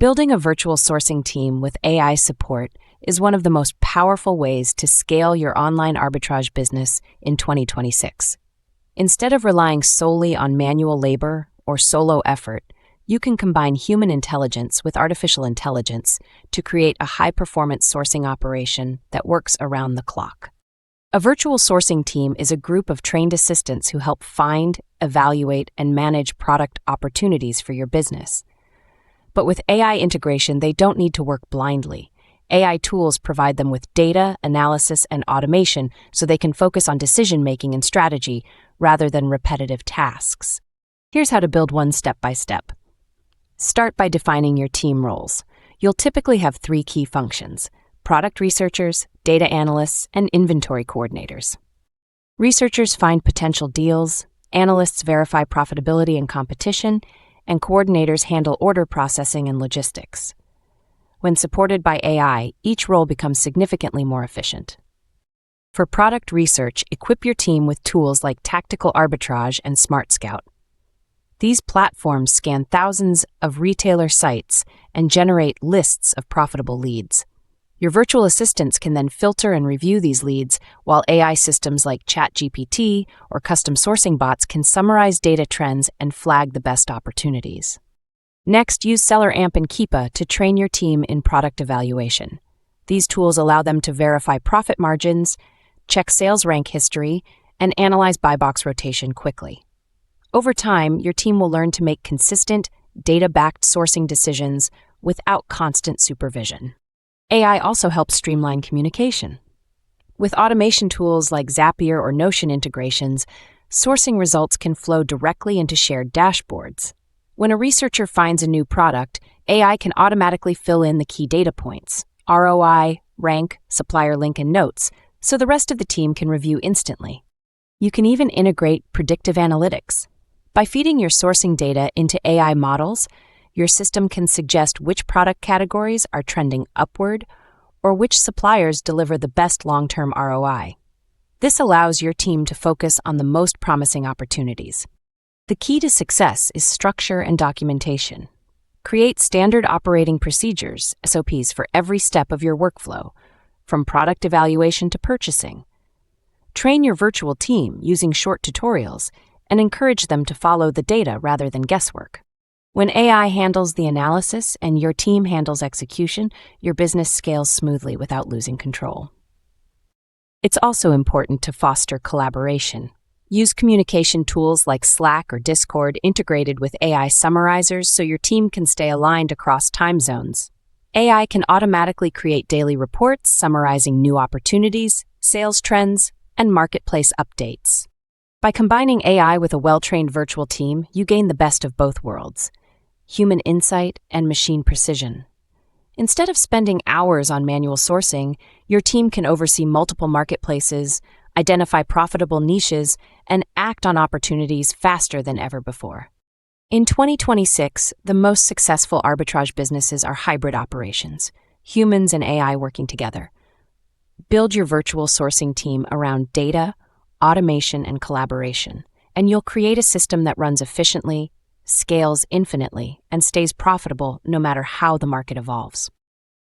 Building a virtual sourcing team with AI support is one of the most powerful ways to scale your online arbitrage business in 2026. Instead of relying solely on manual labor or solo effort, you can combine human intelligence with artificial intelligence to create a high-performance sourcing operation that works around the clock. A virtual sourcing team is a group of trained assistants who help find, evaluate, and manage product opportunities for your business. But with AI integration, they don't need to work blindly. AI tools provide them with data, analysis, and automation so they can focus on decision-making and strategy rather than repetitive tasks. Here's how to build one step by step. Start by defining your team roles. You'll typically have 3 key functions: product researchers, data analysts, and inventory coordinators. Researchers find potential deals, analysts verify profitability and competition, and coordinators handle order processing and logistics. When supported by AI, each role becomes significantly more efficient. For product research, equip your team with tools like Tactical Arbitrage and Smart Scout. These platforms scan thousands of retailer sites and generate lists of profitable leads. Your virtual assistants can then filter and review these leads, while AI systems like ChatGPT or custom sourcing bots can summarize data trends and flag the best opportunities. Next, use Seller Amp and Keepa to train your team in product evaluation. These tools allow them to verify profit margins, check sales rank history, and analyze buy box rotation quickly. Over time, your team will learn to make consistent, data-backed sourcing decisions without constant supervision. AI also helps streamline communication. With automation tools like Zapier or Notion integrations, sourcing results can flow directly into shared dashboards. When a researcher finds a new product, AI can automatically fill in the key data points: ROI, rank, supplier link, and notes, so the rest of the team can review instantly. You can even integrate predictive analytics. By feeding your sourcing data into AI models, your system can suggest which product categories are trending upward or which suppliers deliver the best long-term ROI. This allows your team to focus on the most promising opportunities. The key to success is structure and documentation. Create standard operating procedures, SOPs, for every step of your workflow, from product evaluation to purchasing. Train your virtual team using short tutorials and encourage them to follow the data rather than guesswork. When AI handles the analysis and your team handles execution, your business scales smoothly without losing control. It's also important to foster collaboration. Use communication tools like Slack or Discord integrated with AI summarizers so your team can stay aligned across time zones. AI can automatically create daily reports summarizing new opportunities, sales trends, and marketplace updates. By combining AI with a well-trained virtual team, you gain the best of both worlds: human insight and machine precision. Instead of spending hours on manual sourcing, your team can oversee multiple marketplaces, identify profitable niches, and act on opportunities faster than ever before. In 2026, the most successful arbitrage businesses are hybrid operations, humans and AI working together. Build your virtual sourcing team around data, automation, and collaboration, and you'll create a system that runs efficiently, scales infinitely, and stays profitable no matter how the market evolves.